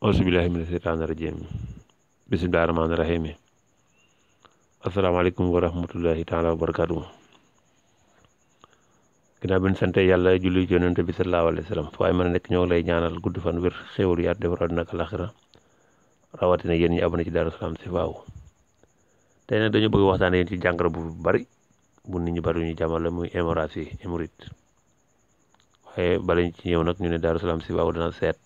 auzubillahi mina sheytaani rajim bismillahi rahmaani rahim asalaamaaleykum wa rahmatullahi taala wa barakaatu. ginnaaw bi ñu sante yàlla julli ci yonent bi sallallahu alayhi wa sallam fu waay mën a nekk ñoo ngi lay ñaanal gudd fan wér xéwal yaat defar àddina ak alaxira rawatina yéen ñi abonné ci Daaru Salaam si faaw tey nag dañu bëgg waxtaan yéen ci jàngoro bu bari bu nit ñi bari ñu jàmmal la muy hemorroïde waaye bala ñu ci ñëw nag ñu ne Daaru Salaam si faaw dana seet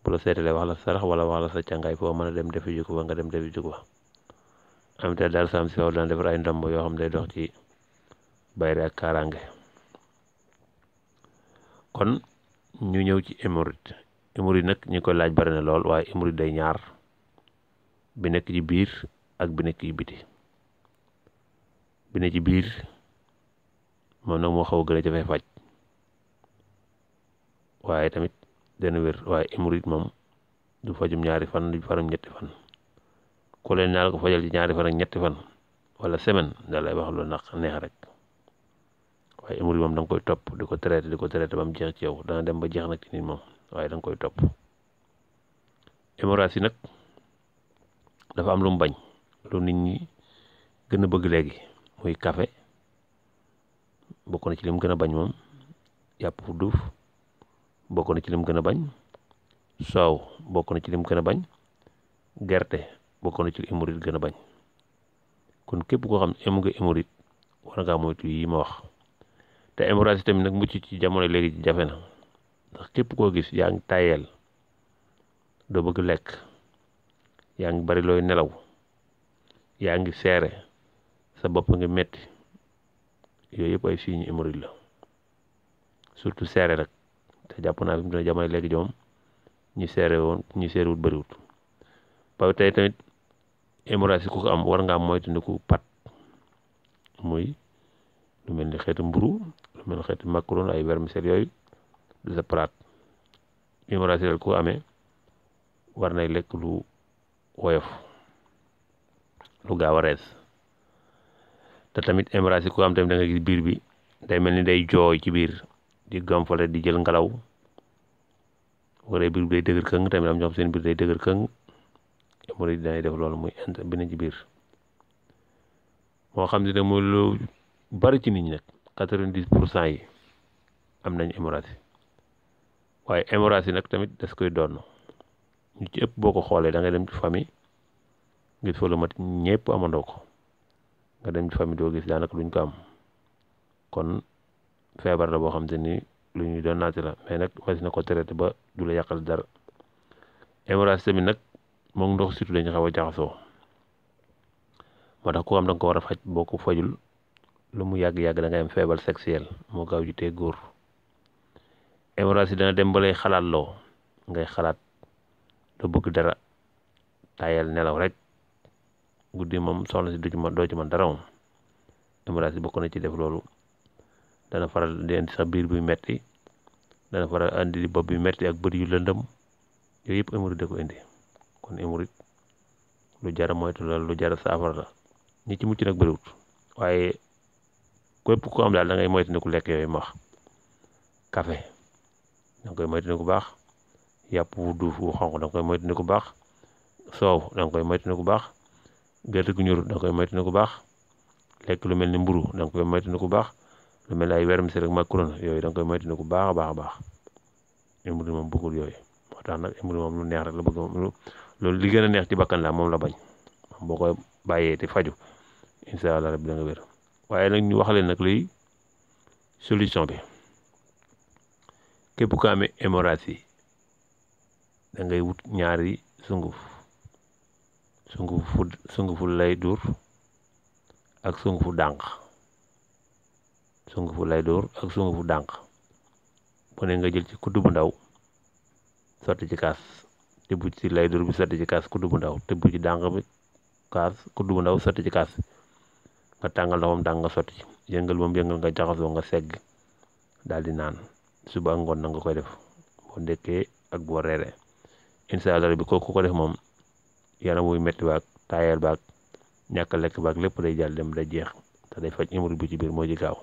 bu la seetalee wax la sarax wala wax la sa càngaay foo mën a dem defi ji ko ba nga dem defi ji ko am te Daaru Salaam si faaw dana defar ay ndomb yoo xam ne day dox ci bayre ak kaaraange. kon ñu ñëw ci hémorroïde nag ñi koy laaj bari na lool waaye hémorroïde day ñaar bi nekk ci biir ak bi nekk ci biti. bi nekk ci biir moom nag moo xaw a gën a jafe faj waaye tamit dana wér waaye hémorroïde moom du fajum ñaari fan du farum ñetti fan ku leen naa la ko fajal ci ñaari fan ak ñetti fan wala semaine da lay wax lu neex rek waaye hémorroïde moom da nga koy topp di ko traité ba mu jeex ci yow dana dem ba jeex nag ci nit moom waaye da nga koy topp. hémorroïde yi nag dafa am lu mu bañ lu nit ñi gën a bëgg léegi muy café bokk na ci lim gën a bañ moom yàpp fu duuf bokk na ci lim gën a bañ soow bokk na ci lim gën a bañ gerte bokk na ci hémorroïde gën a bañ kon képp koo xam ne am nga hémorroïde war ngaa moytu yi ma wax. te hémorroïde tamit nag mucc ci jamono léegi ci jafe na ndax képp koo gis yaa ngi tayeel doo bëgg lekk yaa ngi bari looy nelaw yaa ngi seere sa bopp ngi metti yooyu yëpp ay signes hémorroïde la surtout seere rek te jàpp naa fi mu ne jamono léegi joom ñu seerewut bëriwut ba tey tamit hémorroïde ku ko am war ngaa moytandiku pat muy lu mel ni xeetu mburu lu mel ni xeetu macaron ay vermicelle yooyu du sa palaat. hémorroïde ku ko amee war nay lekk lu woyof lu gaaw a rees te tamit hémorroïde ku ko am tamit da nga gis biir bi day mel ni day jooy ci biir di gomfale di jël ngelaw wala biir bi day dëgër këng tamit am ñoo xam seen biir day dëgër këng hémorroïde danay def loolu muy bi na ci biir moo xam ne nag mooy lu bari ci nit ñi nag 90% yi am nañ hémorroïde waaye hémorroïde nag tamit das koy doon ñu ci ëpp boo ko xoolee da ngay dem ci famille gis fa lu mat ñëpp amandoo ko nga dem ci famille doo gis daanaka luñ ko am kon feebar la boo xam te ni lu ñuy doon naati la mais nag mas na ko traité ba du la yàqal dara. hémorroïde tamit nag moom ndox surtout dañu xaw a jaxasoo moo tax ku am da nga ko war a faj boo ko fajul lu mu yàgg-yàgg da ngay am feebar sexuel moo gaaw ju tee góor. hémorroïde dana dem ba lay xalaat loo ngay xalaat doo bëgg dara tayal nelaw rek guddi moom soxna si doo ci man dara moom. hémorroïde bokk na ci def loolu dana faral di indi sax biir buy metti dana faral andi bopp bi metti ak bët yu lëndëm yooyu yëpp hémorroïde da ko indi kon hémorroïde lu jara moytu la lu jara saafara la ñi ci mucc nag bëriwut waaye képp ko am daal da ngay moytu ne ku lekk yooyu ma wax café da nga koy moytu ne ku baax yàpp wu duuf wu xonq da nga koy moytu ne ku baax soow da nga koy moytu ne ku baax gerte gu ñorut da nga koy moytu ne ku baax lekk lu mel ni mburu da nga koy moytu ne ku baax lu mel ni ay vermicelle ak macaron yooyu da nga koy moytu ne ku baax a baax hémorroïde moom bëggul yooyu moo tax nag hémorroïde moom lu neex rek la bëgg moom loolu li gën a neex ci bakkan la moom la bañ boo koy bàyyee te faju incha allah rabbi da nga wér waaye nag ñu wax leen nag luy solution bi képp ko amee hémorroïde da ngay wut ñaari sungufu lay dóor ak sungufu dànq bu ne nga jël ci kuddu bu ndaw sotti ci kaas tëbb ci lay dóor bi sotti ci kaas kuddu bu ndaw tëbb ci dànq bi kaas kuddu bu ndaw sotti ci kaas nga tàngal ndoxam dànq nga sotti ci yëngal moom yëngal nga jaxasoo nga segg daal di naan suba ak ngoon na nga koy def boo ndekkee ak boo reeree incha allah bi kooku ko def moom yaram wuy metti baag taayal baag ñàkk lekk baag lépp day jàll dem day jeex te day faj hémorroïde bi ci biir moo ci gaaw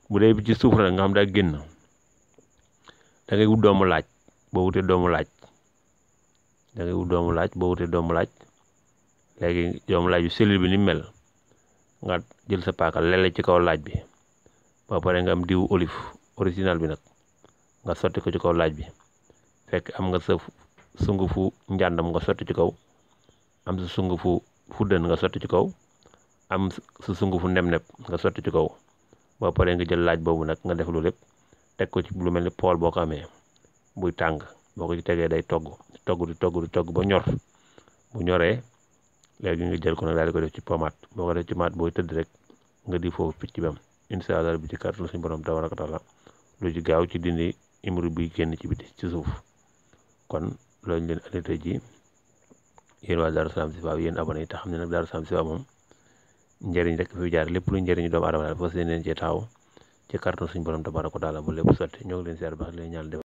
bu dee bi ci suuf nag nga xam daa génn da ngay wut doomu laaj boo wutee doomu laaj da ngay wut doomu laaj boo wutee doomu laaj léegi doomu laaj bi cellule bi ni mel nga jël sa paaka lele ci kaw laaj bi ba pare nga am diwu olive original bi nag nga sotti ko ci kaw laaj bi fekk am nga sa sungufu njàndam nga sotti ci kaw am sa sungufu fuddën nga sotti ci kaw am sa sungufu neb-neb nga sotti ci kaw ba pare nga jël laaj boobu nag nga def lu lépp teg ko ci lu mel ni pool boo ko amee buy tàng boo ko ci tegee day togg ba ñor bu ñoree léegi nga jël ko nag daal di ko def ci pommade boo ko def ci pommade booy tëdd rek nga di foofu picc bam incha allah bi ci kàttan suñu borom tabaraka taala lu ci gaaw ci dindi hémorroïde bi génn ci biti ci suuf kon loolu leen andi tey ji yéen waa Darou Salam Chifa yéen abonné yi te xam ne nag Darou Salam Chifa moom njëriñ rek fi jaar lépp lu njëriñu doomu aadama daal fas yéeneen cee taxaw ci kàttan suñu borom tabaraka taala bu lépp sotti ñoo ngi leen seer baax leen ñaan